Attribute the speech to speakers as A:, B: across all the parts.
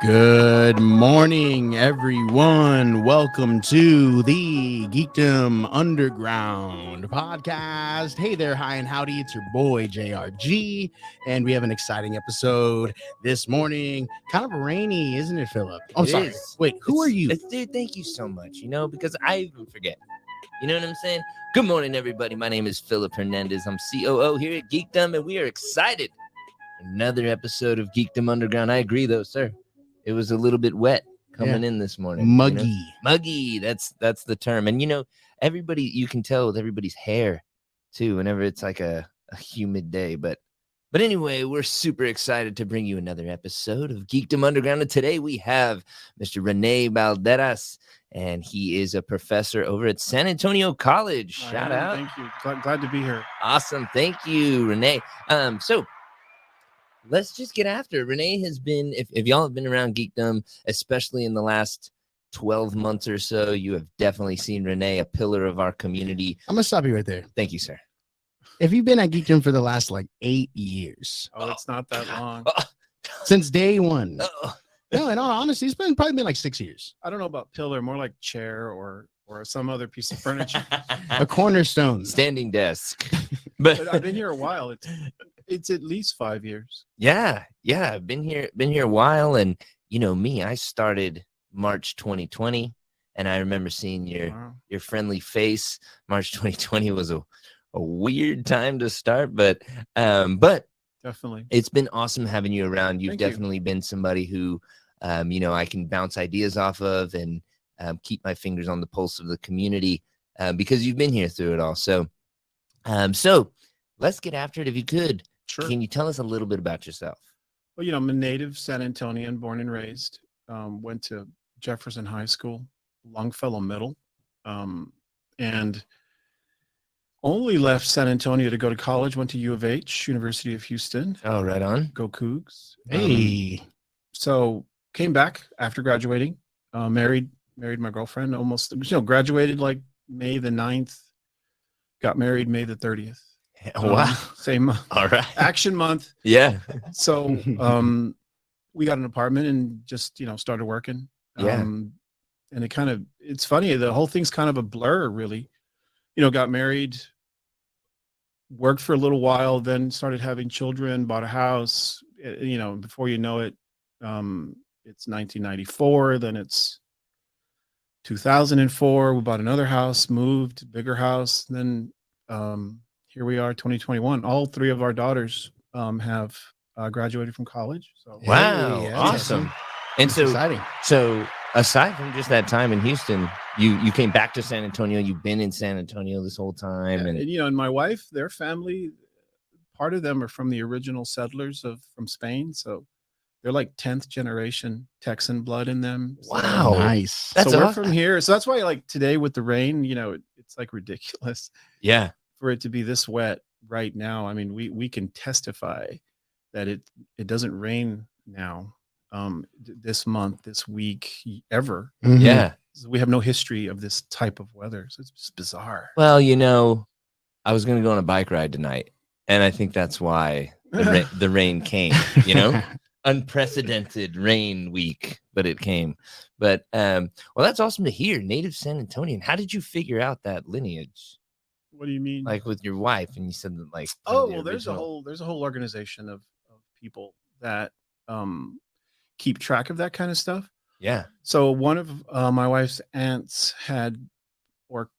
A: Good morning, everyone. Welcome to the Geekdom Underground podcast. Hey there, hi and howdy. It's your boy JRG, and we have an exciting episode this morning. Kind of rainy, isn't it, Philip? I'm
B: It
A: sorry.
B: is.
A: Wait, who are you?
B: Dude, thank you so much. Because I even forget. You know what I'm saying? Good morning, everybody. My name is Philip Hernandez. I'm COO here at Geekdom, and we are excited. Another episode of Geekdom Underground. I agree, though, sir. It was a little bit wet coming in this morning.
A: Muggy.
B: Muggy. That's the term. And everybody, you can tell with everybody's hair too, whenever it's like a humid day. But anyway, we're super excited to bring you another episode of Geekdom Underground. And today we have Mr. Rene Balderas, and he is a professor over at San Antonio College. Shout out.
C: Thank you. Glad to be here.
B: Awesome. Thank you, Rene. So let's just get after it. Rene has been, if y'all have been around Geekdom, especially in the last 12 months or so, you have definitely seen Rene, a pillar of our community.
A: I'm going to stop you right there.
B: Thank you, sir.
A: If you've been at Geekdom for the last 8 years.
C: Oh, it's not that long.
A: Since day one. No, in all honesty, it's probably been like 6 years.
C: I don't know about pillar, more like chair or some other piece of furniture.
A: A cornerstone.
B: Standing desk.
C: But I've been here a while. It's at least 5 years.
B: Yeah. I've been here a while, and me, I started March 2020, and I remember seeing your friendly face. March 2020 was a weird time to start, but
C: definitely,
B: it's been awesome having you around. You've
C: Thank
B: definitely been somebody who, I can bounce ideas off of and keep my fingers on the pulse of the community because you've been here through it all. So let's get after it if you could.
C: Sure.
B: Can you tell us a little bit about yourself?
C: Well, I'm a native San Antonian, born and raised. Went to Jefferson High School, Longfellow Middle, and only left San Antonio to go to college. Went to U of H, University of Houston.
B: Oh, right on.
C: Go Cougs.
A: Hey.
C: So came back after graduating, married my girlfriend, almost, graduated like May the 9th, got married May the 30th.
B: Wow.
C: Same month.
B: All right.
C: Action month.
B: Yeah.
C: So we got an apartment and just, started working.
B: Yeah.
C: And it's funny, the whole thing's kind of a blur, really. Got married, worked for a little while, then started having children, bought a house. Before you know it, it's 1994, then it's 2004. We bought another house, moved, bigger house. Then here we are, 2021. All three of our daughters have graduated from college. So
B: Wow.
A: Hey,
B: awesome. And so
A: exciting.
B: So aside from just that time in Houston, you came back to San Antonio. You've been in San Antonio this whole time.
C: And my wife, their family, part of them are from the original settlers from Spain. So they're like 10th generation Texan blood in them.
B: Wow.
A: Nice.
B: That's
C: so we're
B: awesome.
C: from here. So that's why, like, today with the rain, it's like ridiculous
B: Yeah.
C: for it to be this wet right now. I mean, we can testify that it doesn't rain now, this month, this week, ever.
A: Mhm.
B: Yeah.
C: So we have no history of this type of weather. So it's just bizarre.
B: Well, I was going to go on a bike ride tonight, and I think that's why the rain came, unprecedented rain week, but it came. But well, that's awesome to hear. Native San Antonian. How did you figure out that lineage?
C: What do you mean?
B: Like with your wife, and you said that, like,
C: Oh, well, there's a whole organization of people that keep track of that kind of stuff.
B: Yeah.
C: So one of my wife's aunts had, or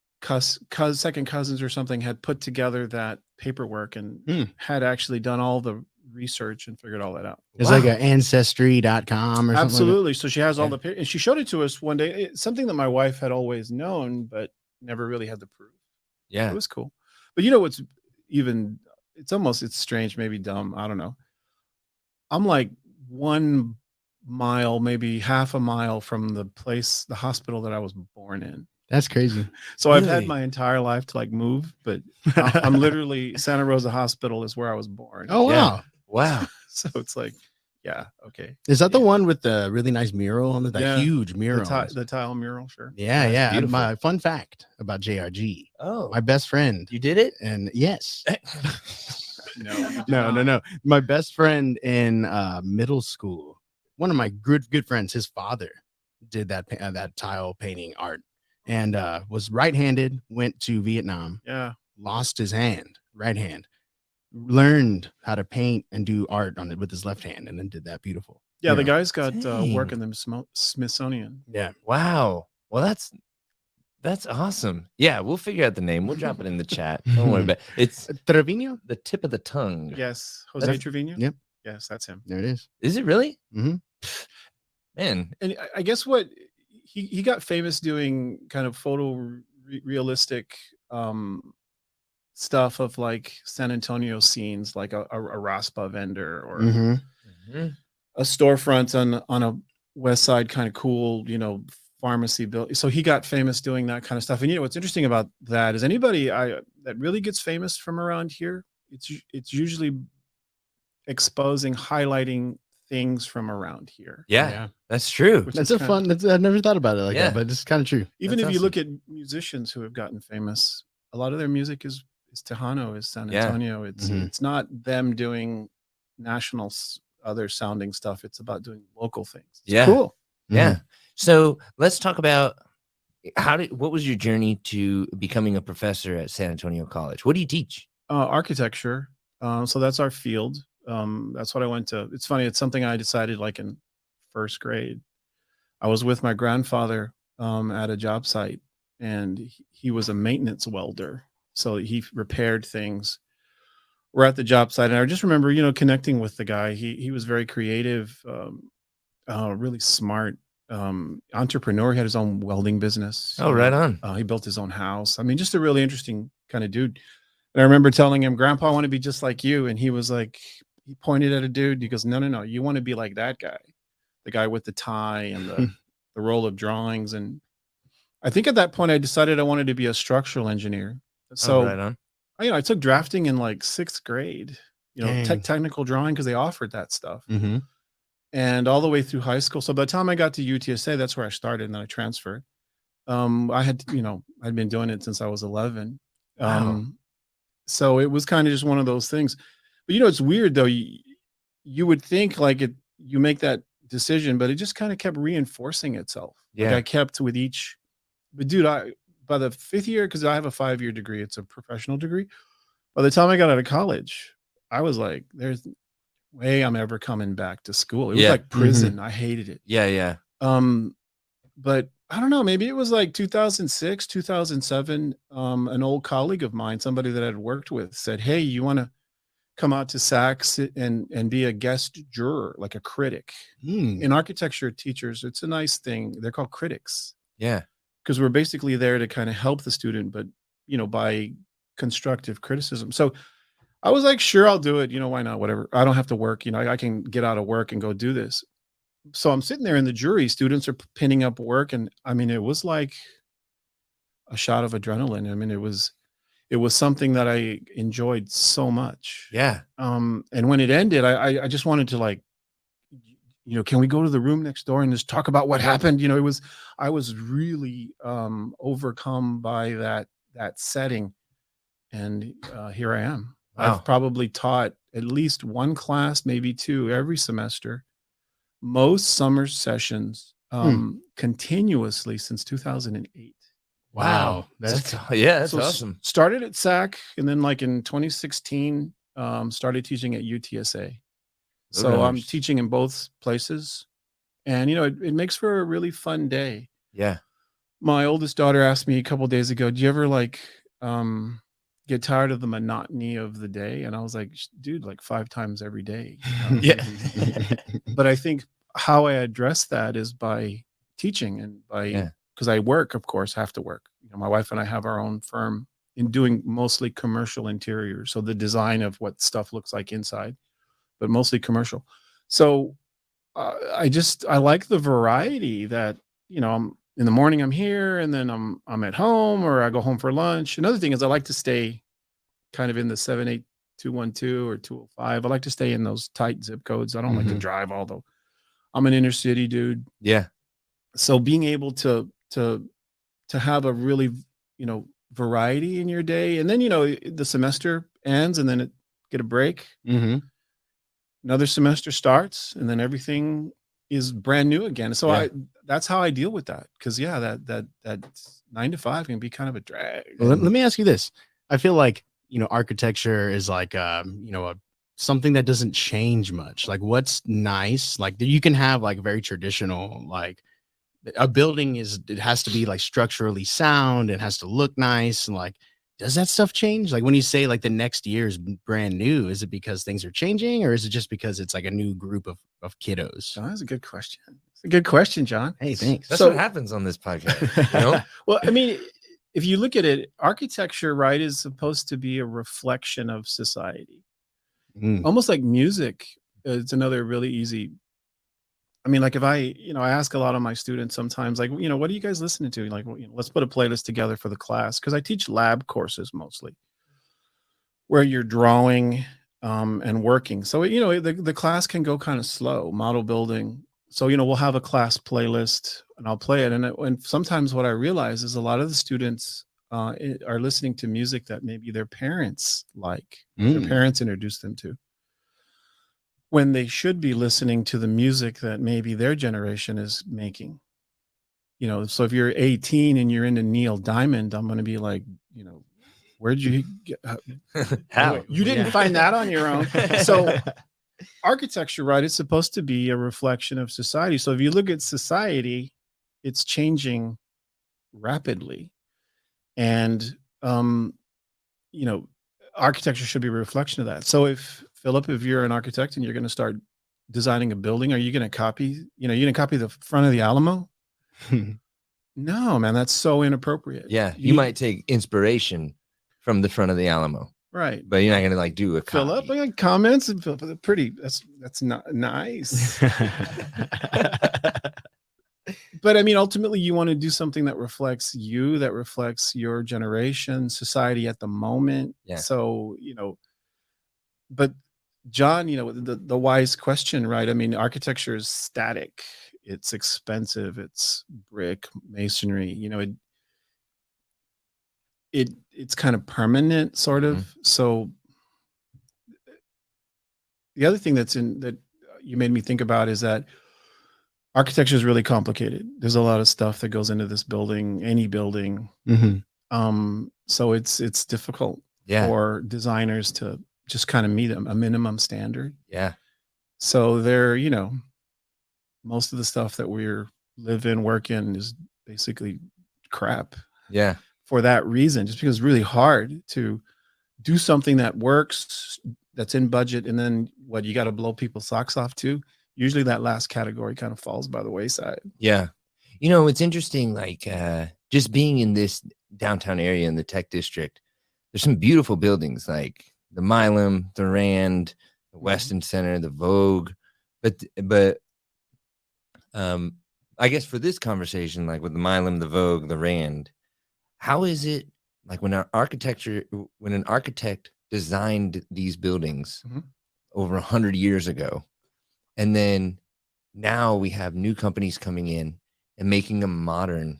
C: second cousins or something, had put together that paperwork and had actually done all the research and figured all that out.
A: It's like an ancestry.com or something.
C: Absolutely. So she has all the, and she showed it to us one day. It's something that my wife had always known, but never really had the proof.
B: Yeah.
C: It was cool. But what's even, it's strange, maybe dumb. I don't know. I'm like 1 mile, maybe half a mile from the hospital that I was born in.
A: That's crazy.
C: So I've
B: Really?
C: had my entire life to like move, but I'm literally, Santa Rosa Hospital is where I was born.
A: Oh, wow.
B: Yeah. Wow.
C: So it's like, yeah, okay.
A: Is that the one with the really nice mural on the
C: Yeah.
A: huge mural?
C: The tile mural, sure.
A: Yeah, yeah.
B: beautiful.
A: My fun fact about JRG,
B: Oh,
A: my best friend,
B: you did it?
A: and yes,
C: No,
A: no. My best friend in middle school one of my good friends, his father did that tile painting art, and was right-handed, went to Vietnam,
C: Yeah.
A: lost his hand, right hand, learned how to paint and do art on it with his left hand, and then did that beautiful.
C: Yeah, the
A: mural.
C: guy's got work
B: Dang.
C: in the Smithsonian.
A: Yeah.
B: Wow. Well, that's awesome. Yeah, we'll figure out the name. We'll drop it in the chat. Don't worry about it. It's
A: Trevino?
B: the tip of the tongue.
C: Yes, Jose
B: That's-
C: Trevino.
A: Yep.
C: Yes, that's him.
A: There it is.
B: Is it really?
A: Mhm.
B: Man.
C: And I guess what he got famous doing kind of realistic stuff of like San Antonio scenes, like a raspa vendor or
A: Mhm.
B: Mhm.
C: a storefront on a west side kind of cool, pharmacy built. So he got famous doing that kind of stuff. And what's interesting about that is anybody that really gets famous from around here, it's usually exposing, highlighting things from around here.
B: Yeah, that's true.
C: Which
A: That's
C: is
A: a
C: kinda-
A: fun. I've never thought about it like
B: Yeah.
A: that, but it's kind of true.
C: Even
B: That's
C: if you look at musicians who have gotten famous, a lot of their music is Tejano, is San
B: Yeah.
C: Antonio. It's
A: Mhm.
C: it's not them doing national other sounding stuff. It's about doing local things. It's
B: Yeah.
C: cool.
B: Yeah. So let's talk about what was your journey to becoming a professor at San Antonio College? What do you teach?
C: Architecture. So that's our field. That's what I went to. It's funny. It's something I decided like in first grade. I was with my grandfather at a job site, and he was a maintenance welder. So he repaired things. We're at the job site, and I just remember, connecting with the guy. He was very creative, really smart, entrepreneur. He had his own welding business.
B: Oh, right on.
C: He built his own house. I mean, just a really interesting kind of dude. And I remember telling him, "Grandpa, I want to be just like you." And he was like, he pointed at a dude. He goes, "No, you want to be like that guy, the guy with the tie and the roll of drawings." And I think at that point, I decided I wanted to be a structural engineer. So,
B: right on.
C: I took drafting in like sixth grade,
A: Dang.
C: technical drawing, because they offered that stuff.
A: Mhm.
C: And all the way through high school. So by the time I got to UTSA, that's where I started, and then I transferred. I had, I'd been doing it since I was 11.
B: Wow.
C: So it was kind of just one of those things. But it's weird though. You would think like you make that decision, but it just kind of kept reinforcing itself. Like
B: Yeah.
C: I kept with each, but dude, by the fifth year, because I have a 5-year degree, it's a professional degree. By the time I got out of college, I was like, there's no way I'm ever coming back to school. It was
B: Yeah.
C: like prison. I hated it.
B: Yeah.
C: But I don't know, maybe it was like 2006, 2007. An old colleague of mine, somebody that I'd worked with, said, "Hey, you want to come out to SACS and be a guest juror, like a critic?"
A: Mm.
C: In architecture teachers, it's a nice thing. They're called critics
B: Yeah.
C: because we're basically there to kind of help the student, but by constructive criticism. So I was like, sure, I'll do it. Why not? Whatever. I don't have to work. I can get out of work and go do this. So I'm sitting there in the jury. Students are pinning up work, and I mean, it was like a shot of adrenaline. I mean, it was something that I enjoyed so much.
B: Yeah.
C: And when it ended, I just wanted to like, can we go to the room next door and just talk about what happened? I was really overcome by that setting, and here I am.
B: Wow.
C: I've probably taught at least one class, maybe two, every semester, most summer sessions, continuously since 2008.
A: Wow.
B: That's
A: That's
C: So
B: awesome.
C: started at SAC, and then like in 2016, started teaching at UTSA. So I'm
B: Nice.
C: teaching in both places, and it makes for a really fun day.
B: Yeah.
C: My oldest daughter asked me a couple days ago, "Do you ever like get tired of the monotony of the day?" And I was like, "Dude, like 5 times every day."
B: Yeah.
C: But I think how I address that is by teaching and
B: Yeah.
C: because I work, of course, have to work. My wife and I have our own firm in doing mostly commercial interiors. So the design of what stuff looks like inside, but mostly commercial. So I like the variety that, I'm in the morning, I'm here, and then I'm at home, or I go home for lunch. Another thing is I like to stay kind of in the 78212 or 205. I like to stay in those tight zip codes. I don't like to
A: Mhm.
C: drive, although I'm an inner city dude.
B: Yeah.
C: So being able to have a really, variety in your day, and then, the semester ends, and then get a break.
A: Mhm.
C: Another semester starts, and then everything is brand new again. So
B: Yeah.
C: that's how I deal with that. Cause yeah, that 9 to 5 can be kind of a drag.
A: Well, let me ask you this. I feel like, architecture is like, something that doesn't change much. Like what's nice, like you can have like very traditional, like a building it has to be like structurally sound. It has to look nice. And like, does that stuff change? Like when you say like the next year is brand new, is it because things are changing or is it just because it's like a new group of kiddos?
C: Oh, that's a good question. It's a good question, John.
A: Hey, thanks.
B: That's what happens on this podcast. You know?
C: Well, I mean, if you look at it, architecture, right, is supposed to be a reflection of society.
A: Mm.
C: Almost like music. It's another really easy. I mean, like if I ask a lot of my students sometimes, like, what are you guys listening to? Like, let's put a playlist together for the class. Cause I teach lab courses mostly where you're drawing and working. So, the class can go kind of slow, model building. So, we'll have a class playlist and I'll play it. And sometimes what I realize is a lot of the students are listening to music that maybe their parents like, their parents introduced them to, when they should be listening to the music that maybe their generation is making. So if you're 18 and you're into Neil Diamond, I'm going to be like, where'd you get?
B: How?
C: You didn't find that on your own. So architecture, right, it's supposed to be a reflection of society. So if you look at society, it's changing rapidly. And, architecture should be a reflection of that. So if Philip, if you're an architect and you're going to start designing a building, are you going to copy, you're going to copy the front of the Alamo? No, man, that's so inappropriate.
B: Yeah. You might take inspiration from the front of the Alamo.
C: Right.
B: But you're not going to like do a
C: Philip, I got comments and Philip, pretty, that's not nice. But I mean, ultimately you want to do something that reflects you, that reflects your generation, society at the moment.
B: Yeah.
C: So, but John, the wise question, right? I mean, architecture is static. It's expensive. It's brick, masonry, it's kind of permanent sort of.
B: Mm-hmm.
C: So the other thing that you made me think about is that architecture is really complicated. There's a lot of stuff that goes into this building, any building.
A: Mm-hmm.
C: So it's difficult for designers to just kind of meet a minimum standard.
B: Yeah.
C: So they're, most of the stuff that we're live in, work in is basically crap.
B: Yeah.
C: For that reason, just because it's really hard to do something that works, that's in budget, and then what you got to blow people's socks off to. Usually that last category kind of falls by the wayside.
B: Yeah. It's interesting, like just being in this downtown area in the tech district, there's some beautiful buildings like the Milam, the Rand, the Weston Center, the Vogue. But I guess for this conversation, like with the Milam, the Vogue, the Rand, how is it like when an architect designed these buildings over 100 years ago, and then now we have new companies coming in and making them modern?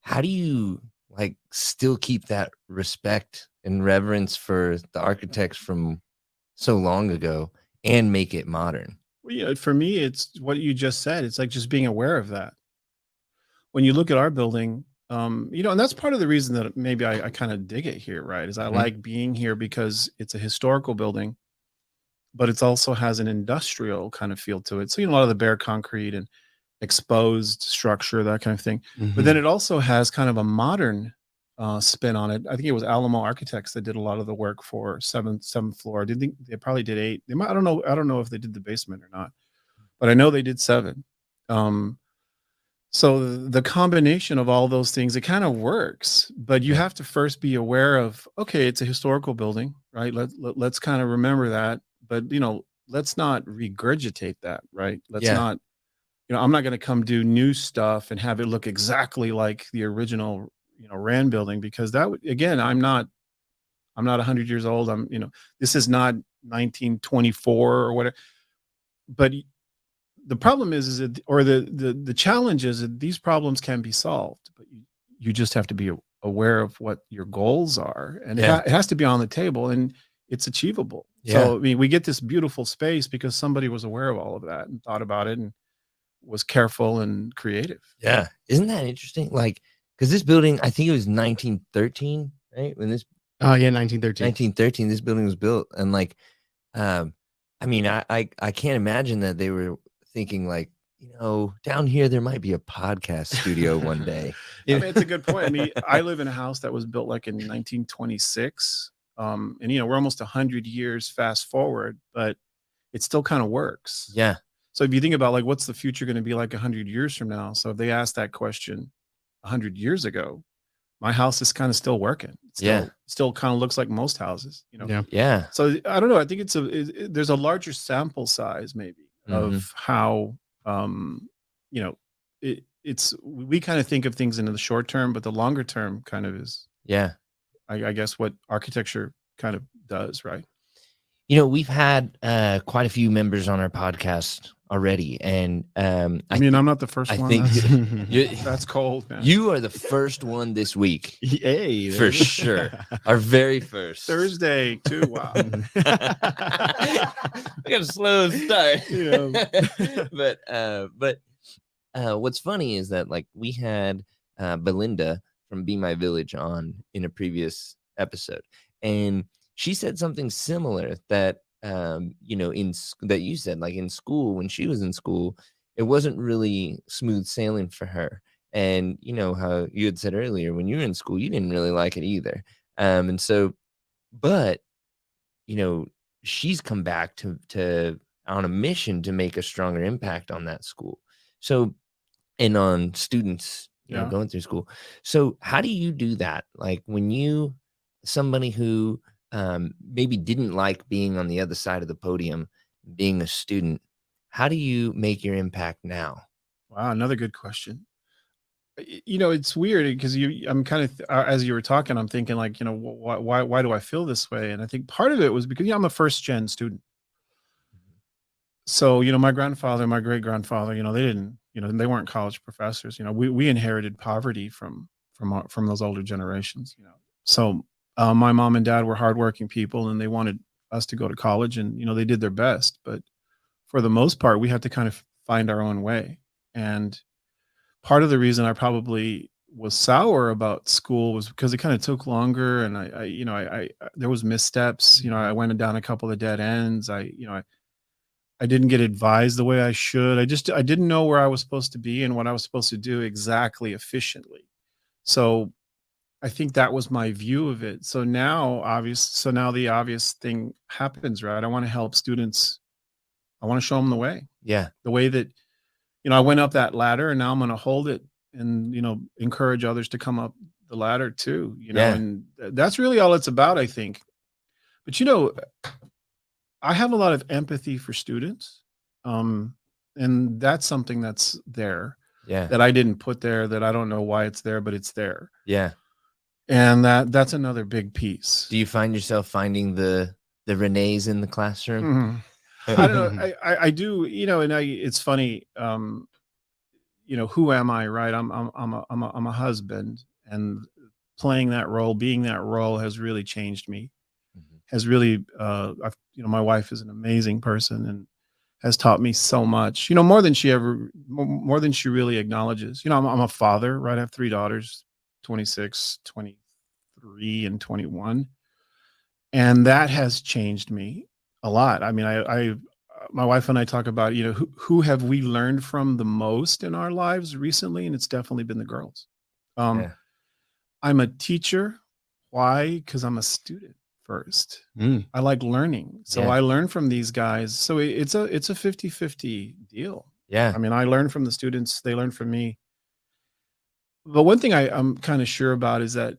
B: How do you like still keep that respect and reverence for the architects from so long ago and make it modern?
C: Well, yeah, for me, it's what you just said. It's like just being aware of that. When you look at our building, and that's part of the reason that maybe I kind of dig it here, right? Is I like being here because it's a historical building, but it also has an industrial kind of feel to it. So, a lot of the bare concrete and exposed structure, that kind of thing.
A: Mm-hmm.
C: But then it also has kind of a modern spin on it. I think it was Alamo Architects that did a lot of the work for seventh floor. They probably did 8. They might, I don't know if they did the basement or not, but I know they did 7. So the combination of all those things, it kind of works, but you have to first be aware of, okay, it's a historical building, right? Let's kind of remember that, but let's not regurgitate that, right? Let's not, I'm not going to come do new stuff and have it look exactly like the original, Rand building, because that would, again, I'm not 100 years old. This is not 1924 or whatever, but the problem is that, or the challenge is that these problems can be solved, but you just have to be aware of what your goals are, and it has to be on the table, and it's achievable. So, I mean, we get this beautiful space because somebody was aware of all of that and thought about it, and was careful and creative.
B: Yeah. Isn't that interesting? Like, because this building, I think it was 1913, right? When this
A: Oh yeah, 1913.
B: 1913, this building was built. And like, I mean, I can't imagine that they were thinking like, down here there might be a podcast studio one day.
C: I mean, it's a good point. I mean, I live in a house that was built like in 1926. And we're almost 100 years fast forward, but it still kind of works.
B: Yeah.
C: So if you think about like what's the future going to be like 100 years from now? So if they asked that question 100 years ago, my house is kind of still working. Still kind of looks like most houses,
A: Yeah.
B: Yeah.
C: So I don't know. I think there's a larger sample size maybe of how we kind of think of things in the short term, but the longer term kind of is I guess what architecture kind of does, right?
B: We've had quite a few members on our podcast already, and
C: I mean, I'm not the first one.
B: I think
C: That's cold, man.
B: You are the first one this week.
A: Hey,
B: for sure. Our very first
C: Thursday too. Wow.
B: We got a slow start. But what's funny is that like we had Belinda from Be My Village on in a previous episode, and she said something similar that that you said, like in school, when she was in school, it wasn't really smooth sailing for her. And how you had said earlier, when you were in school, you didn't really like it either. And so, but she's come back to on a mission to make a stronger impact on that school. So, and on students, going through school. So how do you do that? Like when somebody who maybe didn't like being on the other side of the podium, being a student, how do you make your impact now?
C: Wow, another good question. It's weird because I'm kind of as you were talking, I'm thinking like, why do I feel this way? And I think part of it was because I'm a first gen student. So my grandfather, my great grandfather, they didn't, they weren't college professors. We inherited poverty from those older generations. So my mom and dad were hardworking people, and they wanted us to go to college, and they did their best. But for the most part, we had to kind of find our own way. And part of the reason I probably was sour about school was because it kind of took longer, and I there was missteps. I went down a couple of dead ends. I didn't get advised the way I should. I didn't know where I was supposed to be and what I was supposed to do exactly efficiently. So I think that was my view of it. So now the obvious thing happens, right? I want to help students. I want to show them the way.
B: Yeah.
C: The way that, I went up that ladder, and now I'm going to hold it and, encourage others to come up the ladder too, and that's really all it's about, I think. But, I have a lot of empathy for students. And that's something that's there.
B: Yeah.
C: That I didn't put there, that I don't know why it's there, but it's there.
B: Yeah.
C: And that's another big piece.
B: Do you find yourself finding the Renees in the classroom?
C: Mm-hmm. I don't know. I do, and it's funny. Who am I, right? I'm a husband, and playing that role, being that role has really changed me. Has really, my wife is an amazing person and has taught me so much, more than she really acknowledges. I'm a father, right? I have 3 daughters, 26, 23, and 21. And that has changed me a lot. I mean, my wife and I talk about, who have we learned from the most in our lives recently? And it's definitely been the girls. I'm a teacher. Why? Because I'm a student first. I like learning. So I learn from these guys. So it's a 50-50 deal.
B: Yeah.
C: I mean, I learn from the students. They learn from me. But one thing I'm kind of sure about is that,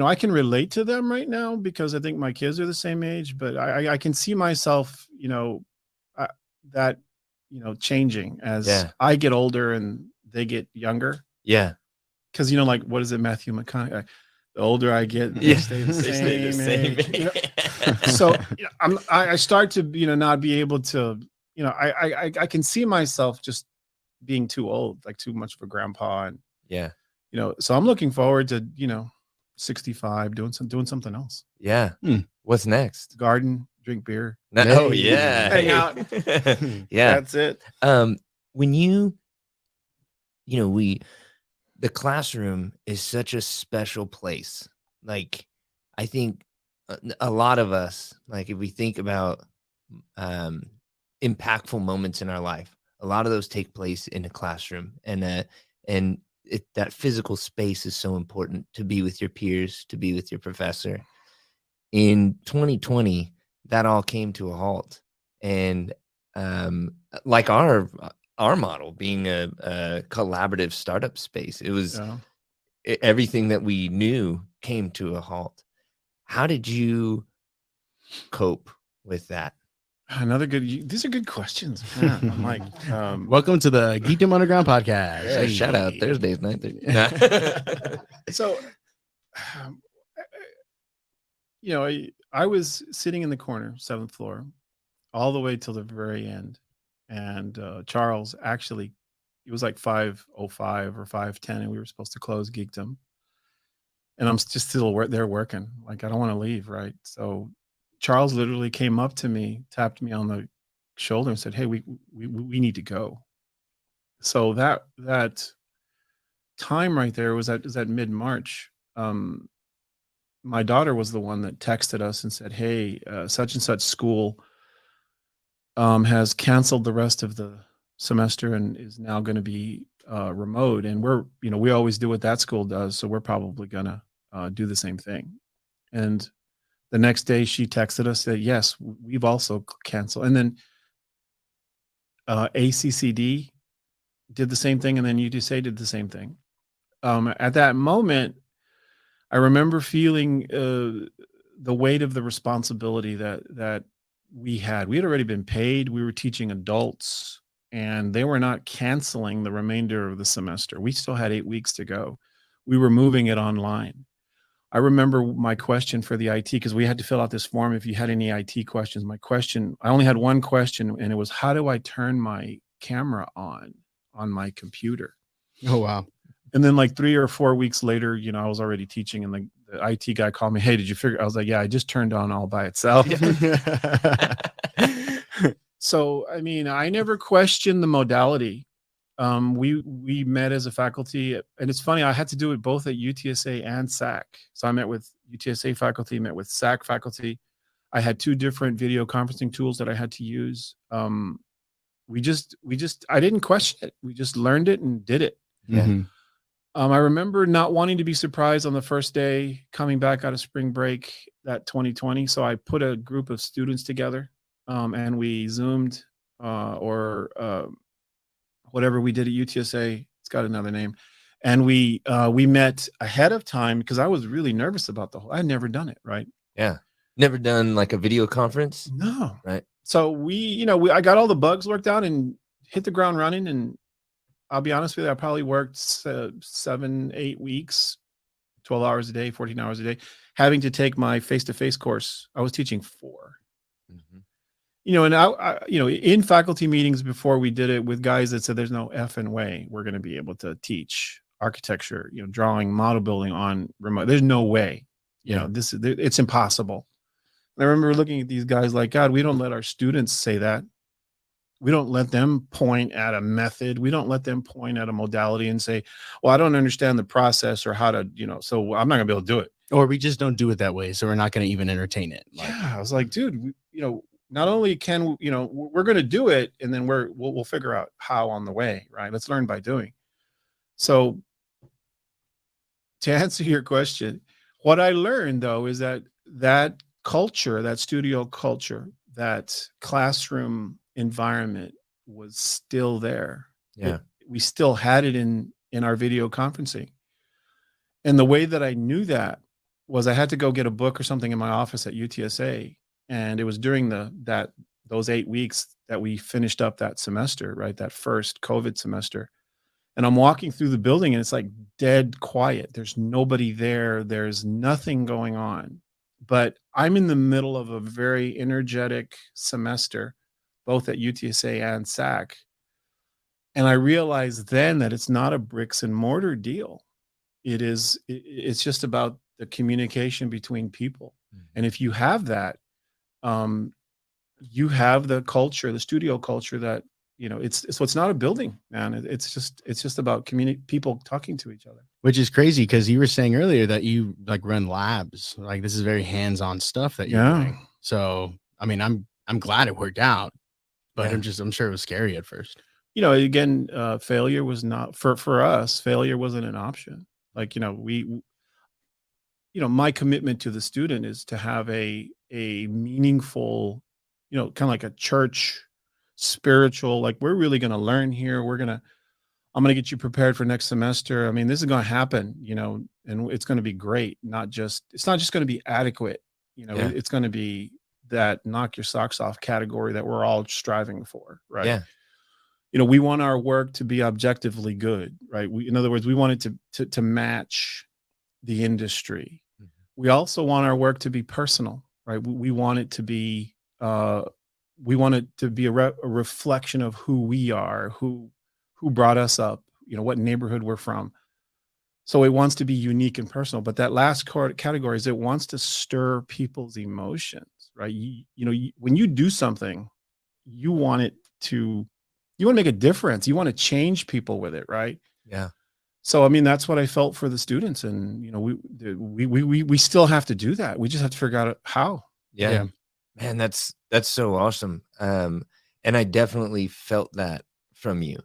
C: I can relate to them right now because I think my kids are the same age, but I can see myself, changing as I get older and they get younger.
B: Yeah.
C: Because, like, what is it, Matthew McConaughey? The older I get, they stay the same age. So I start to, not be able to, I can see myself just being too old, like too much of a grandpa. And, so I'm looking forward to, 65, doing something else.
B: Yeah. What's next?
C: Garden, drink beer.
B: Oh yeah.
C: Hang out.
B: Yeah.
C: That's it.
B: When you you know, the classroom is such a special place. Like, I think a lot of us, like, if we think about um, impactful moments in our life, a lot of those take place in a classroom, and that physical space is so important to be with your peers, to be with your professor. In 2020, that all came to a halt, and like our model being a collaborative startup space, it was
C: Yeah.
B: everything that we knew came to a halt. How did you cope with that?
C: Another good. These are good questions, man. I'm like,
A: Welcome to the Geekdom Underground podcast.
B: Yeah, shout out
A: Hey.
B: Thursdays night.
C: so, you know, I was sitting in the corner, 7th floor, all the way till the very end, and Charles actually, it was like 5:05 or 5:10, and we were supposed to close Geekdom, and I'm just still there working. Like, I don't want to leave, right? So Charles literally came up to me, tapped me on the shoulder, and said, "Hey, we need to go." So that time right there was at mid-March. My daughter was the one that texted us and said, "Hey, such and such school has canceled the rest of the semester and is now going to be remote. And we always do what that school does, so we're probably going to do the same thing." And the next day, she texted us that yes, we've also canceled. And then ACCD did the same thing, and then UTSA did the same thing. At that moment, I remember feeling the weight of the responsibility that we had. We had already been paid. We were teaching adults, and they were not canceling the remainder of the semester. We still had 8 weeks to go. We were moving it online. I remember my question for the IT, because we had to fill out this form if you had any IT questions. I only had one question, and it was, how do I turn my camera on my computer?
A: Oh, wow.
C: And then like 3 or 4 weeks later, I was already teaching, and the IT guy called me, "Hey, did you figure?" I was like, "Yeah, I just turned on all by itself." So, I mean, I never questioned the modality. We met as a faculty, and it's funny, I had to do it both at UTSA and SAC. So I met with UTSA faculty, met with SAC faculty. I had 2 different video conferencing tools that I had to use. I didn't question it. We just learned it and did it.
B: Yeah.
A: Mm-hmm.
C: I remember not wanting to be surprised on the first day coming back out of spring break, that 2020. So I put a group of students together, and we Zoomed or whatever we did at UTSA. It's got another name. And we met ahead of time, because I was really nervous about the whole. I had never done it, right?
B: Yeah. Never done like a video conference?
C: No.
B: Right.
C: So I got all the bugs worked out and hit the ground running. And I'll be honest with you, I probably worked 7, 8 weeks, 12 hours a day, 14 hours a day, having to take my face-to-face course. I was teaching 4.
B: Mm-hmm.
C: And I in faculty meetings before, we did it with guys that said there's no effing way we're going to be able to teach architecture, drawing, model building on remote. There's no way. It's impossible. And I remember looking at these guys like, God, we don't let our students say that. We don't let them point at a method. We don't let them point at a modality and say, well, I don't understand the process or how to, so I'm not gonna be able to do it.
A: Or we just don't do it that way, so we're not going to even entertain it.
C: Yeah, I was like, dude, not only can we're going to do it, and then we'll figure out how on the way, right? Let's learn by doing. So to answer your question, what I learned though is that culture, that studio culture, that classroom environment was still there.
B: Yeah.
C: We still had it in our video conferencing. And the way that I knew that was I had to go get a book or something in my office at UTSA. And it was during those 8 weeks that we finished up that semester, right? That first COVID semester. And I'm walking through the building, and it's like dead quiet. There's nobody there. There's nothing going on. But I'm in the middle of a very energetic semester, both at UTSA and SAC. And I realized then that it's not a bricks and mortar deal. It's just about the communication between people.
B: Mm-hmm.
C: And if you have that, you have the culture, the studio culture that it's not a building, man. It's just about people talking to each other.
A: Which is crazy because you were saying earlier that you like run labs. Like this is very hands-on stuff that you're doing. So I mean, I'm glad it worked out, but I'm sure it was scary at first.
C: Again, failure was not for us. Failure wasn't an option. Like my commitment to the student is to have a meaningful, kind of like a church spiritual, like we're really going to learn here. I'm going to get you prepared for next semester. I mean, this is going to happen, and it's going to be great. It's not just going to be adequate. It's going to be that knock your socks off category that we're all striving for. Right.
B: Yeah.
C: We want our work to be objectively good, right? In other words, we want it to match the industry. Mm-hmm. We also want our work to be personal, right? We want it to be, a reflection of who we are, who brought us up, what neighborhood we're from. So it wants to be unique and personal. But that last category is it wants to stir people's emotions, right? When you do something, you want to make a difference. You want to change people with it, right?
B: Yeah.
C: So, I mean, that's what I felt for the students. And, we still have to do that. We just have to figure out how.
B: Yeah. Man, that's so awesome. And I definitely felt that from you.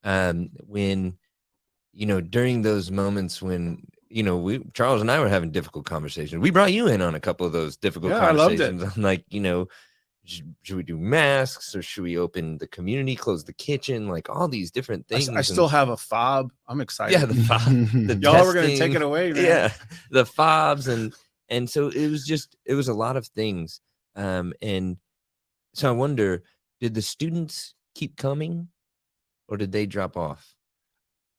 B: When, during those moments when, Charles and I were having difficult conversations, we brought you in on a couple of those difficult conversations.
C: I loved it.
B: I'm like, should we do masks or should we open the community, close the kitchen, like all these different things.
C: I still have a fob. I'm excited.
B: Yeah, the fob.
C: Y'all were going to take it away, man.
B: Yeah, the fobs. And so it was a lot of things. And so I wonder, did the students keep coming or did they drop off?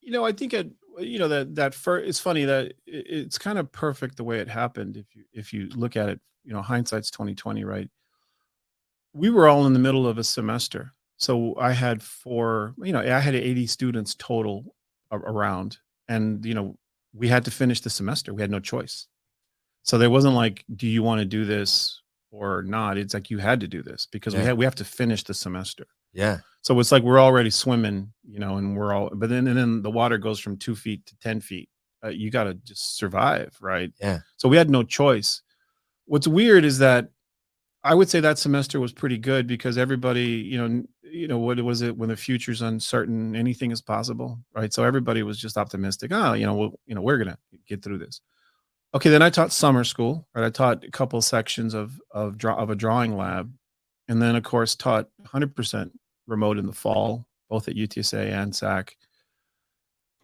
C: I think it's funny that it's kind of perfect the way it happened. If you look at it, hindsight's 2020, right? We were all in the middle of a semester. So I had I had 80 students total around, and, we had to finish the semester. We had no choice. So there wasn't like, do you want to do this or not? It's like, you had to do this because we have to finish the semester.
B: Yeah.
C: So it's like, we're already swimming, and but then the water goes from 2 feet to 10 feet. You got to just survive. Right.
B: Yeah.
C: So we had no choice. What's weird is that I would say that semester was pretty good because everybody, what was it when the future's uncertain, anything is possible, right? So everybody was just optimistic. We're going to get through this. Okay. Then I taught summer school, right? I taught a couple sections of a drawing lab. And then of course taught 100% remote in the fall, both at UTSA and SAC.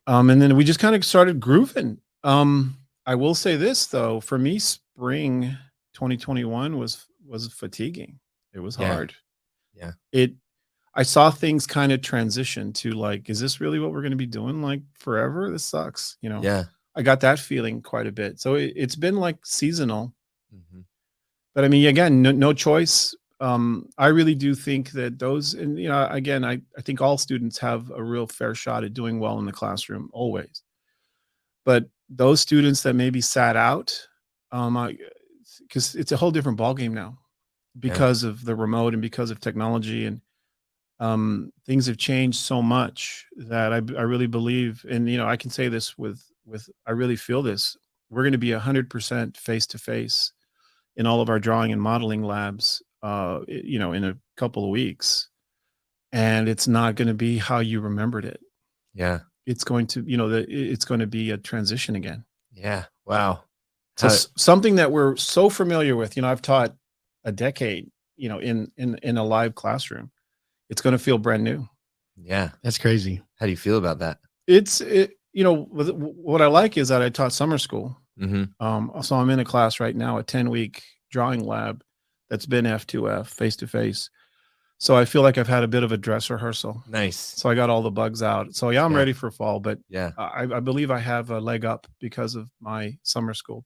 C: And then we just kind of started grooving. I will say this though, for me, spring 2021 was fatiguing. It was hard.
B: Yeah.
C: I saw things kind of transition to like, is this really what we're going to be doing like forever? This sucks.
B: Yeah.
C: I got that feeling quite a bit. So it's been like seasonal,
B: mm-hmm.
C: but I mean, again, no choice. I really do think that those, and again, I think all students have a real fair shot at doing well in the classroom always, but those students that maybe sat out, because it's a whole different ballgame now because of the remote and because of technology, and things have changed so much that I really believe, and I can say this with I really feel this, we're going to be 100% face-to-face in all of our drawing and modeling labs, in a couple of weeks, and it's not going to be how you remembered it.
B: Yeah,
C: it's going to, it's going to be a transition again.
B: Yeah, wow.
C: So something that we're so familiar with, I've taught a decade, in a live classroom. It's going to feel brand new.
B: Yeah,
A: that's crazy.
B: How do you feel about that?
C: What I like is that I taught summer school.
B: Mm-hmm.
C: So I'm in a class right now, a 10-week drawing lab that's been F2F, face-to-face. So I feel like I've had a bit of a dress rehearsal.
B: Nice.
C: So I got all the bugs out. So I'm ready for fall, but
B: yeah,
C: I believe I have a leg up because of my summer school.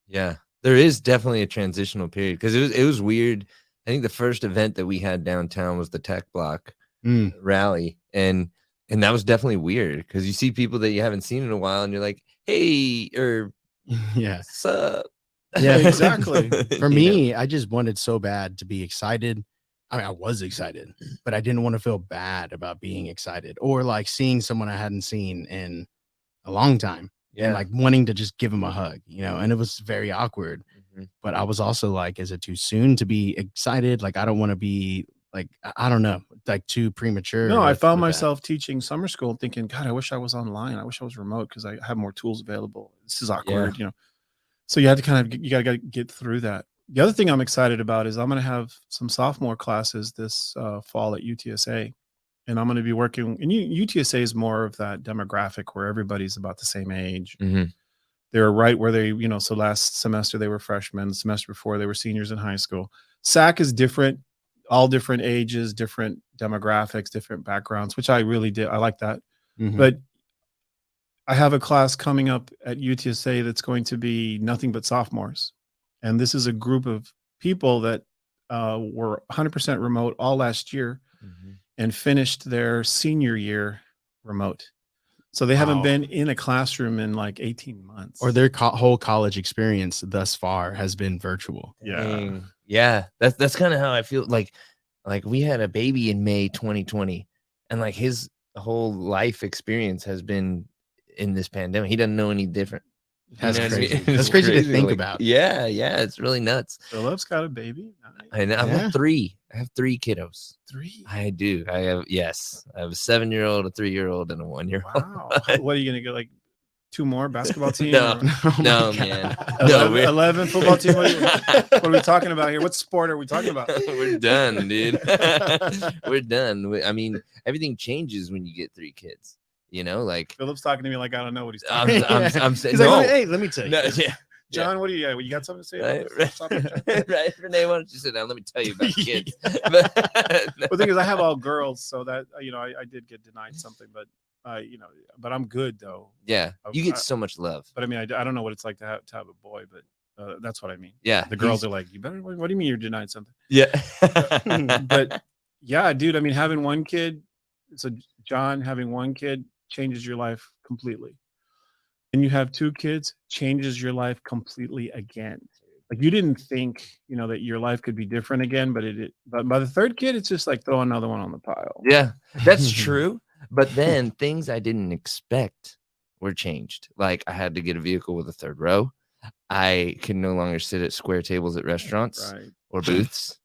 B: Yeah, there is definitely a transitional period because it was weird. I think the first event that we had downtown was the Tech Block rally, and that was definitely weird because you see people that you haven't seen in a while, and you're like, "Hey," or
A: "Yeah,
B: sup?"
C: Yeah, exactly.
A: For me, I just wanted so bad to be excited. I mean, I was excited, but I didn't want to feel bad about being excited or like seeing someone I hadn't seen in a long time and like wanting to just give him a hug, you know, and it was very awkward. But I was also like, is it too soon to be excited? Like, I don't want to be like, I don't know, like too premature.
C: No, I found
A: with that.
C: myself teaching summer school thinking, God, I wish I was online. I wish I was remote because I have more tools available. This is awkward, you know. So you had to kind of, you got to get through that. The other thing I'm excited about is I'm going to have some sophomore classes this fall at UTSA. And I'm going to be working, and UTSA is more of that demographic where everybody's about the same age. They're right where they, you know, so last semester they were freshmen, the semester before they were seniors in high school. SAC is different, all different ages, different demographics, different backgrounds, which I really did. I like that. But I have a class coming up at UTSA that's going to be nothing but sophomores. And this is a group of people that were 100% remote all last year and finished their senior year remote. So they haven't been in a classroom in like 18 months.
A: Or their whole college experience thus far has been virtual.
B: Yeah. That's kind of how I feel. Like we had a baby in May 2020, and like his whole life experience has been in this pandemic. He doesn't know any different.
A: That's
B: You know what I
A: crazy.
B: mean?
A: That's crazy to think
B: Like,
A: about.
B: Yeah, it's really nuts.
C: Philip's got a baby. Nice.
B: I know. I have 3. I have 3 kiddos.
C: 3.
B: I do. I have a 7-year-old, a 3-year-old, and a 1-year-old.
C: Wow. What are you gonna get? Like 2 more basketball team?
B: No.
A: Oh my
B: No,
A: God.
B: man.
C: 11 football team. What are we talking about here? What sport are we talking about?
B: We're done, dude. We're done. I mean, everything changes when you get 3 kids. You know, like
C: Philip's talking to me like I don't know what he's talking about.
B: I'm saying
A: He's like,
B: no.
A: hey, let me tell you.
B: No, yeah.
C: John, what do you got something to say?
B: Right, Renee, why don't you sit down? Let me tell you about kids.
C: Well, the thing is, I have all girls, so that you know, I did get denied something, but you know, but I'm good though.
B: Yeah, you get so much love.
C: But I mean, I don't know what it's like to have a boy, but that's what I mean.
B: Yeah,
C: the girls are like, you better. What do you mean you're denied something?
B: Yeah,
C: but yeah, dude. I mean, having one kid. So John, having one kid changes your life completely. And you have 2 kids, changes your life completely again. Like you didn't think, you know, that your life could be different again, but but by the 3rd kid, it's just like throw another one on the pile.
B: Yeah, that's true. But then things I didn't expect were changed. Like I had to get a vehicle with a 3rd row. I can no longer sit at square tables at restaurants or booths.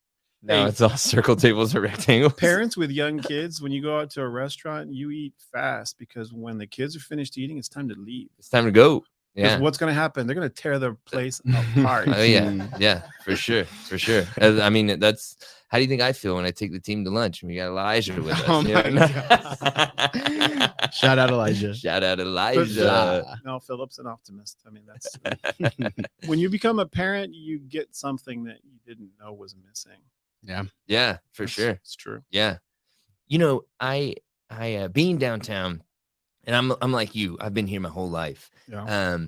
B: Now it's all circle tables or rectangles.
C: Parents with young kids, when you go out to a restaurant, you eat fast because when the kids are finished eating, it's time to leave.
B: It's time to go. Yeah.
C: What's going to happen? They're going to tear their place apart.
B: Oh yeah, for sure. I mean, that's how do you think I feel when I take the team to lunch and we got Elijah with us?
A: Oh my
B: God.
A: Shout out Elijah.
B: Shout out Elijah.
C: No, Philip's an optimist. I mean, that's when you become a parent, you get something that you didn't know was missing.
B: Yeah, for sure.
C: It's true.
B: Yeah. You know, I being downtown, and I'm like you, I've been here my whole life.
C: Yeah.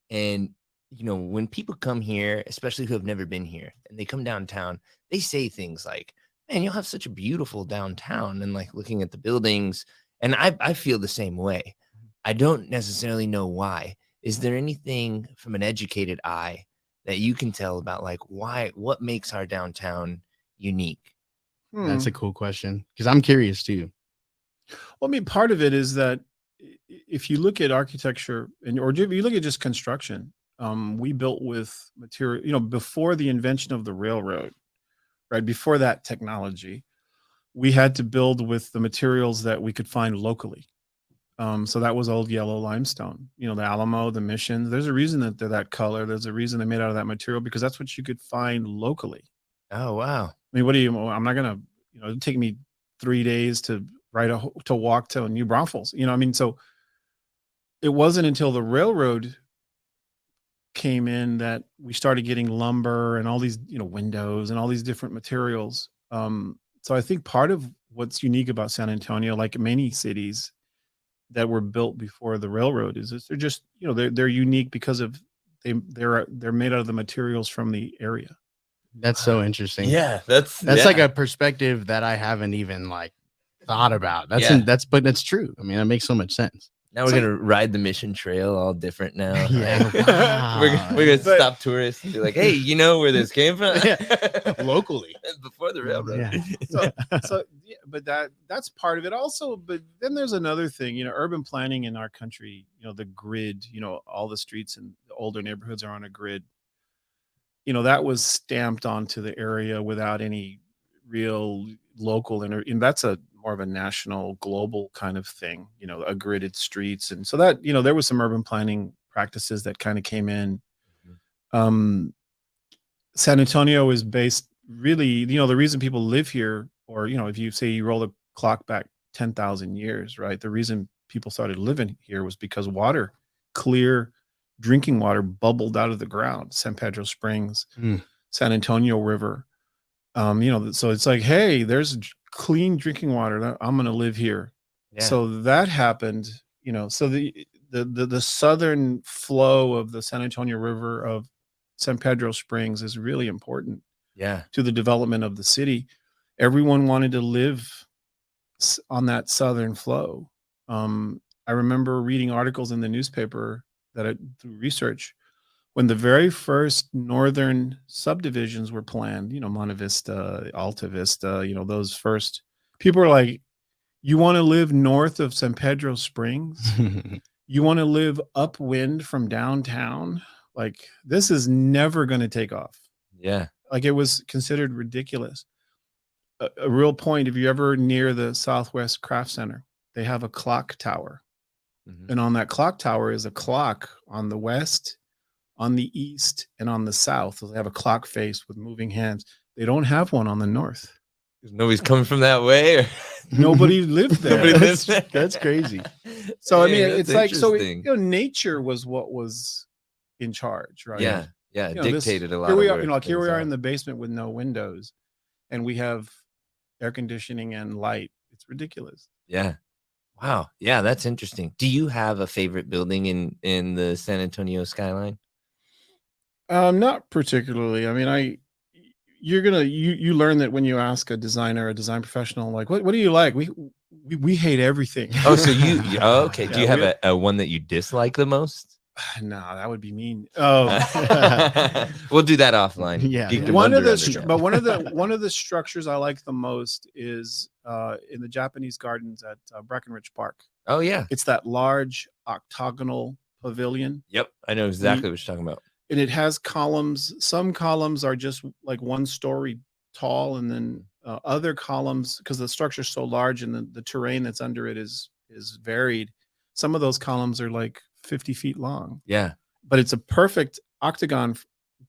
B: And you know, when people come here, especially who have never been here, and they come downtown, they say things like, man, you'll have such a beautiful downtown, and like looking at the buildings. And I feel the same way. I don't necessarily know why. Is there anything from an educated eye that you can tell about like what makes our downtown unique?
A: That's a cool question because I'm curious too.
C: Well, I mean, part of it is that if you look at architecture or if you look at just construction, we built with material, you know, before the invention of the railroad, right? Before that technology, we had to build with the materials that we could find locally. So that was old yellow limestone, you know, the Alamo, the Missions. There's a reason that they're that color. There's a reason they're made out of that material because that's what you could find locally.
B: Oh, wow.
C: I mean, I'm not going to, you know, it'd take me 3 days to walk to New Braunfels, you know, I mean, so it wasn't until the railroad came in that we started getting lumber and all these, you know, windows and all these different materials. So I think part of what's unique about San Antonio, like many cities that were built before the railroad, is they're just, you know, they're unique because of they're made out of the materials from the area.
A: That's so interesting.
B: Yeah, that's
A: like a perspective that I haven't even like thought about. But it's true. I mean, that makes so much sense.
B: Now we're gonna ride the Mission Trail all different now.
A: Yeah,
B: right?
A: wow.
B: we're gonna
C: But-
B: stop tourists and be like, hey, you know where this came from?
A: Locally.
B: Before the railroad.
A: Yeah.
C: So yeah, but that's part of it also. But then there's another thing, urban planning in our country, the grid, all the streets and the older neighborhoods are on a grid. That was stamped onto the area without any real local and that's a more of a national global kind of thing, a gridded streets. And so that, there was some urban planning practices that kind of came in. San Antonio is based really, the reason people live here, or, if you say you roll the clock back 10,000 years, right? The reason people started living here was because water, clear drinking water bubbled out of the ground, San Pedro Springs, San Antonio River. So it's like, hey, there's clean drinking water. I'm going to live here.
B: Yeah.
C: So that happened, so the southern flow of the San Antonio River of San Pedro Springs is really important to the development of the city. Everyone wanted to live on that southern flow. I remember reading articles in the newspaper through research when the very first northern subdivisions were planned, Monte Vista, Alta Vista, those first, people were like, you want to live north of San Pedro Springs? You want to live upwind from downtown? Like, this is never going to take off.
B: Yeah.
C: Like, it was considered ridiculous. A real point, if you're ever near the Southwest Craft Center, they have a clock tower. And on that clock tower is a clock on the west, on the east, and on the south. So they have a clock face with moving hands. They don't have one on the north.
B: Nobody's coming from that way. Or
C: nobody lived there.
B: Nobody lives there.
A: That's crazy.
C: So,
B: Dang,
C: it's like, so,
B: interesting.
C: nature was what was in charge, right?
B: Yeah. Yeah. It
C: this-
B: dictated a lot.
C: Here we
B: of
C: are,
B: where
C: like, here we
B: things
C: are in the basement with no windows, and we have air conditioning and light. It's ridiculous.
B: Yeah. Wow. Yeah, that's interesting. Do you have a favorite building in the San Antonio skyline?
C: Not particularly. I mean, you learn that when you ask a designer, a design professional, like, what do you like? We hate everything.
B: Oh, so okay. Do
C: Yeah,
B: you have a one that you dislike the most?
C: No, that would be mean. Oh,
B: We'll do that offline.
A: Yeah.
B: Geekdom
C: one of
B: Underground.
C: one of the structures I like the most is in the Japanese gardens at Breckenridge Park.
B: Oh yeah.
C: It's that large octagonal pavilion,
B: Yep. I know exactly what you're talking about.
C: and it has columns. Some columns are just like 1 story tall, and then other columns, because the structure is so large and the terrain that's under it is varied. Some of those columns are like 50 feet long.
B: Yeah.
C: But it's a perfect octagon.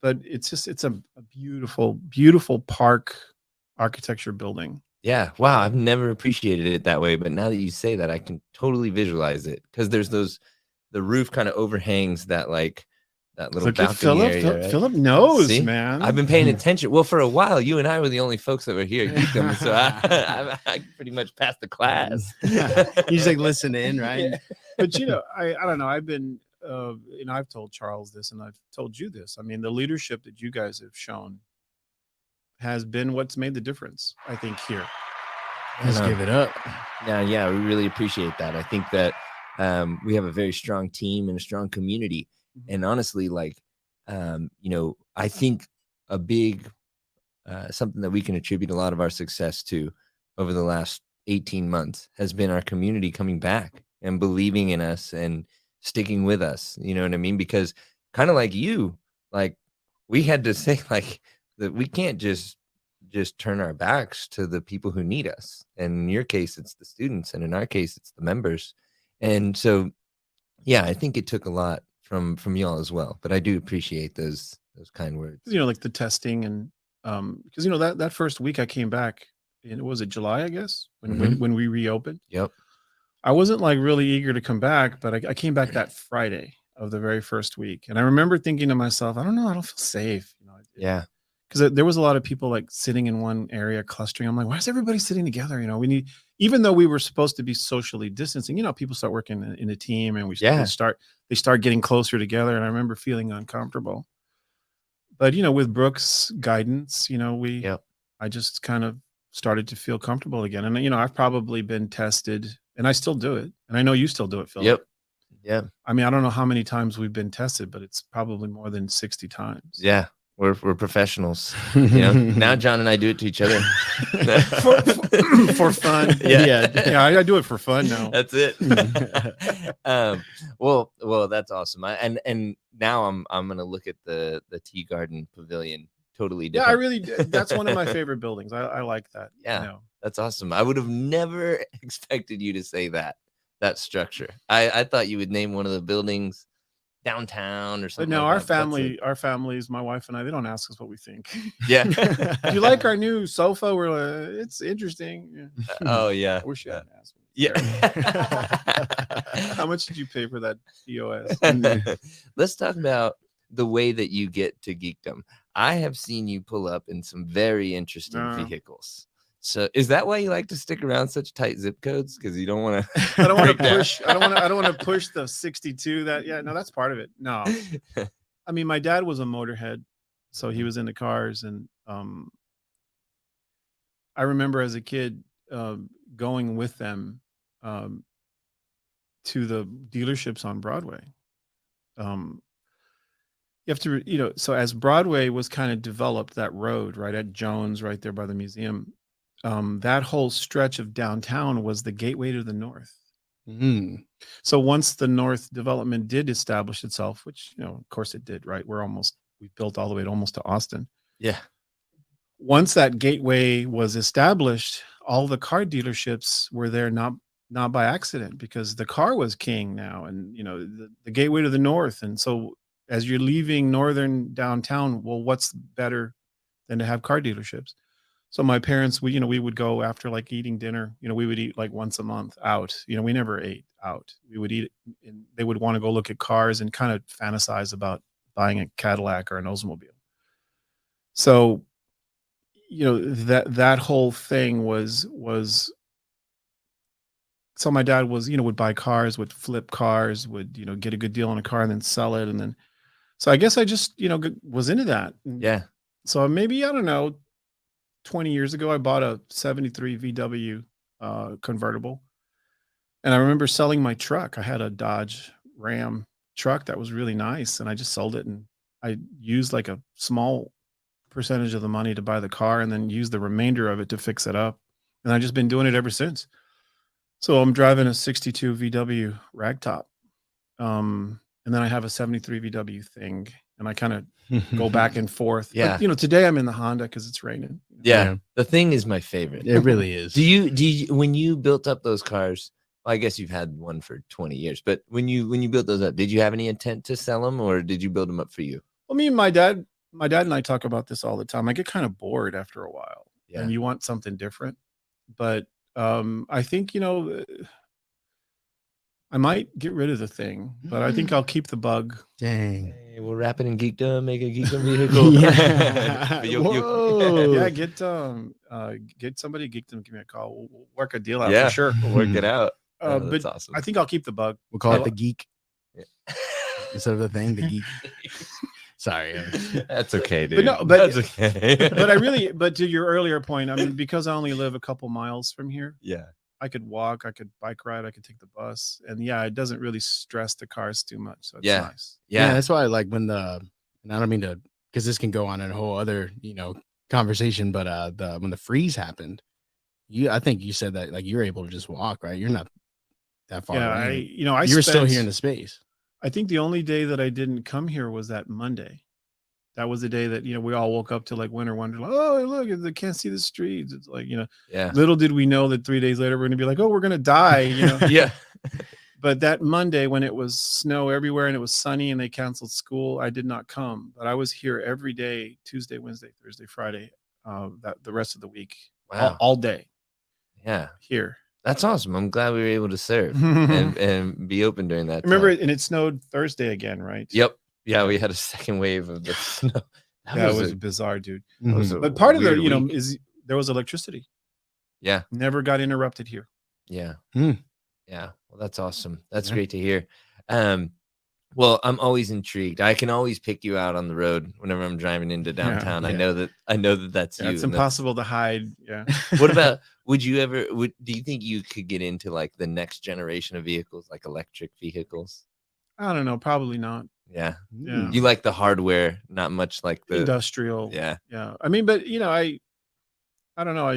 C: But it's a beautiful, beautiful park architecture building.
B: Yeah. Wow. I've never appreciated it that way, but now that you say that, I can totally visualize it, because there's the roof kind of overhangs that little
C: Look at
B: balcony
C: Philip.
B: area. Right?
C: Philip knows,
B: See?
C: man.
B: I've been paying attention. Well, for a while, you and I were the only folks that were here at Geekdom, so I pretty much passed the class.
A: You just like listen in, right?
B: Yeah.
C: But I don't know. I've been I've told Charles this, and I've told you this. I mean, the leadership that you guys have shown has been what's made the difference, I think, here.
A: Let's give it up.
B: Yeah, we really appreciate that. I think that we have a very strong team and a strong community. And honestly, like, I think a big something that we can attribute a lot of our success to over the last 18 months has been our community coming back and believing in us and sticking with us. You know what I mean? Because kind of like you, like, we had to say, like, that we can't just turn our backs to the people who need us. And in your case, it's the students, and in our case, it's the members. And so, yeah, I think it took a lot from y'all as well. But I do appreciate those kind words.
C: Like the testing, and because that first week I came back, and was it July, I guess, when we reopened.
B: Yep.
C: I wasn't like really eager to come back, but I came back that Friday of the very first week, and I remember thinking to myself, I don't know, I don't feel safe.
B: Yeah.
C: Because there was a lot of people like sitting in one area clustering. I'm like, why is everybody sitting together? We need, even though we were supposed to be socially distancing, people start working in a team, and they start getting closer together. And I remember feeling uncomfortable. But with Brooke's guidance, I just kind of started to feel comfortable again. And I've probably been tested, and I still do it. And I know you still do it, Phil.
B: Yep. Yeah.
C: I mean, I don't know how many times we've been tested, but it's probably more than 60 times.
B: Yeah. We're professionals. You know, now John and I do it to each other
C: For fun.
A: Yeah.
C: I do it for fun now.
B: That's it. Well, that's awesome. And now I'm gonna look at the Tea Garden Pavilion totally
C: Yeah, I
B: different.
C: really, that's one of my favorite buildings. I like that.
B: Yeah.
C: You know.
B: That's awesome. I would have never expected you to say that structure. I thought you would name one of the buildings downtown or
C: But
B: something.
C: no,
B: like
C: our
B: that. That's
C: family, our families, my wife and I, they don't ask us what we think.
B: Yeah.
C: Do you like our new sofa? We're like, it's interesting. Yeah.
B: Oh yeah.
C: I wish you hadn't asked me.
B: Yeah.
C: How much did you pay for that EOS?
B: Let's talk about the way that you get to geekdom. I have seen you pull up in some very interesting vehicles. So is that why you like to stick around such tight zip codes? Because you don't want to.
C: I don't want to push. I don't want to push the 62. No, that's part of it. No, I mean, my dad was a motorhead, so he was into cars, and I remember as a kid going with them to the dealerships on Broadway. You have to, so as Broadway was kind of developed, that road right at Jones, right there by the museum, that whole stretch of downtown was the gateway to the north. So once the north development did establish itself, which, of course it did, right? We built all the way almost to Austin.
B: Yeah.
C: Once that gateway was established, all the car dealerships were there not by accident, because the car was king now, and the gateway to the north. And so as you're leaving northern downtown, well, what's better than to have car dealerships? So my parents, we would go after like eating dinner, we would eat like once a month out. We never ate out. We would eat, and they would want to go look at cars and kind of fantasize about buying a Cadillac or an Oldsmobile. So, that whole thing was, so my dad was, would buy cars, would flip cars, would, get a good deal on a car and then sell it. And then, so I guess I just, was into that.
B: Yeah.
C: So maybe, I don't know, 20 years ago, I bought a 73 VW convertible. And I remember selling my truck. I had a Dodge Ram truck that was really nice, and I just sold it. And I used like a small percentage of the money to buy the car, and then used the remainder of it to fix it up. And I've just been doing it ever since. So I'm driving a 62 VW ragtop. And then I have a 73 VW thing, and I kind of go back and forth.
B: Yeah.
C: But, today I'm in the Honda because it's raining.
B: Yeah. The thing is my favorite.
A: It really is.
B: Do you when you built up those cars, well, I guess you've had one for 20 years, but when you built those up, did you have any intent to sell them, or did you build them up for you?
C: Well, me and my dad and I talk about this all the time. I get kind of bored after a while, and you want something different. But I think, I might get rid of the thing, but I think I'll keep the bug.
A: Dang.
B: Hey, we'll wrap it in geekdom, make a geekdom vehicle.
C: Yeah, get somebody geekdom, give me a call. We'll work a deal out for sure.
B: We'll work it out.
C: But
B: That's awesome.
C: I think I'll keep the bug.
A: We'll call it the geek. Instead of the thing, the geek. Sorry.
B: That's okay, dude.
C: But
B: that's okay.
C: but to your earlier point, I mean, because I only live a couple miles from here.
B: Yeah.
C: I could walk, I could bike ride, I could take the bus, and it doesn't really stress the cars too much. So it's nice.
A: Yeah, that's why I like when and I don't mean to, because this can go on in a whole other conversation, but when the freeze happened, I think you said that like you're able to just walk, right? You're not that far away.
C: You
A: were still here in the space.
C: I think the only day that I didn't come here was that Monday. That was the day that, we all woke up to like winter wonderland. Oh, look, they can't see the streets. It's like, little did we know that 3 days later, we're going to be like, oh, we're going to die,
B: Yeah.
C: But that Monday when it was snow everywhere and it was sunny and they canceled school, I did not come, but I was here every day, Tuesday, Wednesday, Thursday, Friday, the rest of the week, all day.
B: Yeah.
C: Here.
B: That's awesome. I'm glad we were able to serve and be open during that.
C: Remember, and it snowed Thursday again, right?
B: Yep. Yeah, we had a second wave of the snow.
C: That was bizarre, dude.
B: But
C: part of the, is there was electricity.
B: Yeah.
C: Never got interrupted here.
B: Yeah. Yeah. Well, that's awesome. That's great to hear. Well, I'm always intrigued. I can always pick you out on the road whenever I'm driving into downtown. I know that that's you.
C: It's impossible to hide. Yeah.
B: What about, do you think you could get into like the next generation of vehicles, like electric vehicles?
C: I don't know, probably not.
B: Yeah.
C: Yeah.
B: You like the hardware, not much like the
C: Industrial.
B: Yeah.
C: Yeah. I mean, but I don't know.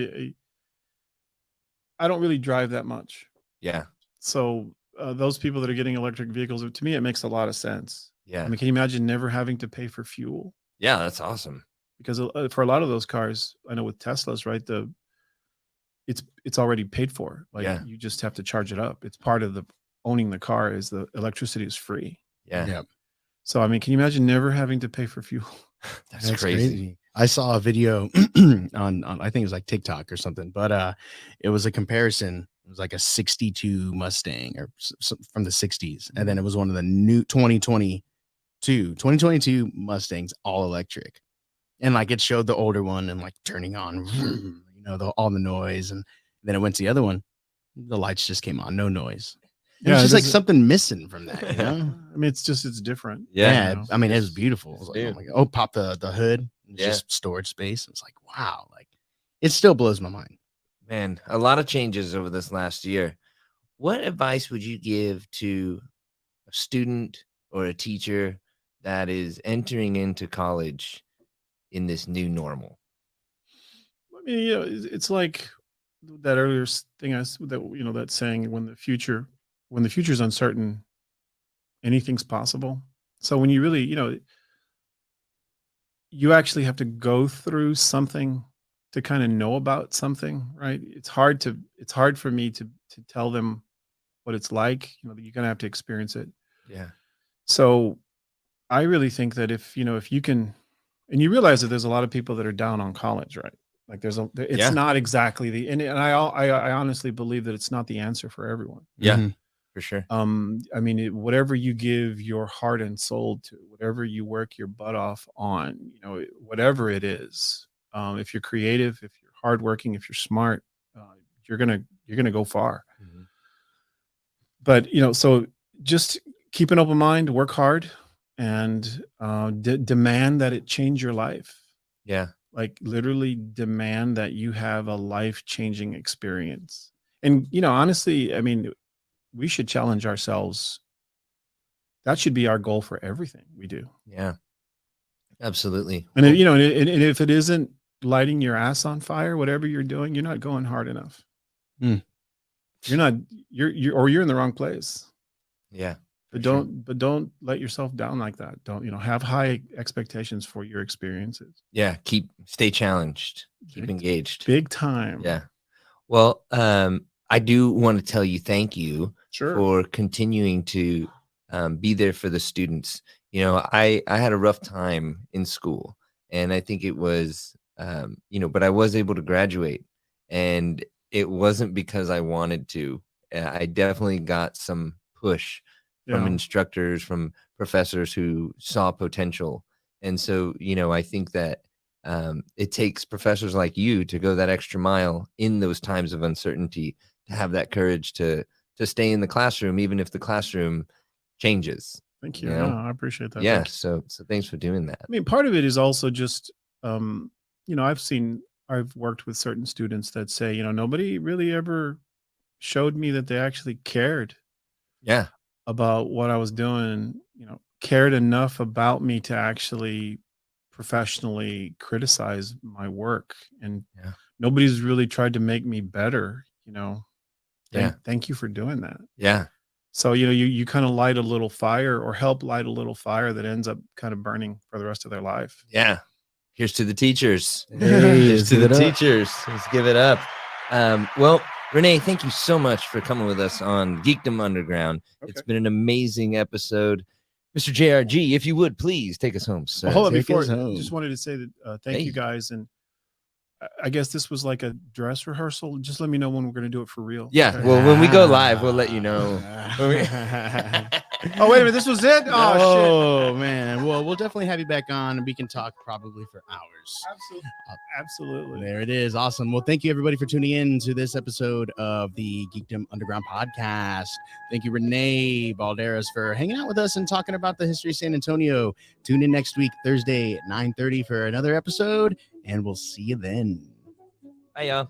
C: I don't really drive that much.
B: Yeah.
C: So those people that are getting electric vehicles, to me, it makes a lot of sense.
B: Yeah.
C: I mean, can you imagine never having to pay for fuel?
B: Yeah, that's awesome.
C: Because for a lot of those cars, I know with Teslas, right? It's already paid for. Like
B: Yeah.
C: you just have to charge it up. It's part of the owning the car is the electricity is free.
B: Yeah.
A: Yeah.
C: So I mean, can you imagine never having to pay for fuel?
B: That's crazy.
A: I saw a video on I think it was like TikTok or something, but it was a comparison. It was like a 62 Mustang or from the 60s. And then it was one of the new 2022 Mustangs, all electric. And like it showed the older one and like turning on, all the noise. And then it went to the other one. The lights just came on, no noise.
C: Yeah,
A: It's just like
C: doesn't-
A: something missing from that, you know?
C: I mean, it's different.
B: Yeah.
C: you know?
A: I mean, it was beautiful. I was like, oh
B: Dude.
A: my God. Pop the hood, it's
B: Yeah.
A: just storage space. It's like, wow, like it still blows my mind.
B: Man, a lot of changes over this last year. What advice would you give to a student or a teacher that is entering into college in this new normal?
C: I mean, it's like that earlier thing that saying when the future is uncertain, anything's possible. So when you really, you actually have to go through something to kind of know about something, right? It's hard for me to tell them what it's like. You're gonna have to experience it.
B: Yeah.
C: So I really think that if you can, and you realize that there's a lot of people that are down on college, right? Like it's
B: Yeah.
C: not exactly and I honestly believe that it's not the answer for everyone.
B: Yeah.
A: Mhm.
B: For sure.
C: I mean, whatever you give your heart and soul to, whatever you work your butt off on, whatever it is, if you're creative, if you're hardworking, if you're smart, you're gonna go far.
B: Mhm.
C: But so just keep an open mind, work hard, and demand that it change your life.
B: Yeah.
C: Like literally demand that you have a life-changing experience. And honestly, I mean, we should challenge ourselves. That should be our goal for everything we do.
B: Yeah. Absolutely.
C: And and if it isn't lighting your ass on fire, whatever you're doing, you're not going hard enough.
A: Hmm.
C: You're in the wrong place.
B: Yeah.
C: But
B: For sure.
C: don't let yourself down like that. Don't, have high expectations for your experiences.
B: Yeah. Stay challenged. Keep
C: Big-
B: engaged.
C: Big time.
B: Yeah. Well, I do want to tell you thank you
C: Sure.
B: for continuing to be there for the students. I had a rough time in school, and I think it was, but I was able to graduate, and it wasn't because I wanted to. I definitely got some push from
C: Yeah.
B: instructors, from professors who saw potential. And so, I think that it takes professors like you to go that extra mile in those times of uncertainty, to have that courage to stay in the classroom, even if the classroom changes.
C: Thank you.
B: You know?
C: No, I appreciate that.
B: Yeah.
C: Thank you.
B: So thanks for doing that.
C: I mean, part of it is also just, I've worked with certain students that say, nobody really ever showed me that they actually cared
B: Yeah.
C: about what I was doing, cared enough about me to actually professionally criticize my work. And
B: Yeah.
C: nobody's really tried to make me better,
B: Yeah.
C: Thank you for doing that.
B: Yeah.
C: So, you kind of light a little fire or help light a little fire that ends up kind of burning for the rest of their life.
B: Yeah. Here's to the teachers.
A: Hey,
B: Here's
A: let's
B: to
A: give
B: the
A: it up.
B: teachers. Let's give it up. Well, Renee, thank you so much for coming with us on Geekdom Underground. It's
C: Okay.
B: been an amazing episode. Mr. JRG, if you would please take us home, sir.
C: Well, hold on,
A: Take
C: before
A: us home.
C: just wanted to say that thank
B: Hey.
C: you guys, and I guess this was like a dress rehearsal. Just let me know when we're going to do it for real.
B: Yeah.
C: Okay?
B: Well, when we go live, we'll let you know.
C: Oh, wait a minute, this was it. Oh,
A: Oh man. Well, we'll definitely have you back on and we can talk probably for hours.
C: shit! Absolutely.
A: There it is. Awesome. Well, thank you everybody for tuning in to this episode of the Geekdom Underground podcast. Thank you, Renee Balderas, for hanging out with us and talking about the history of San Antonio. Tune in next week, Thursday at 9:30 for another episode, and we'll see you then.
B: Bye, y'all.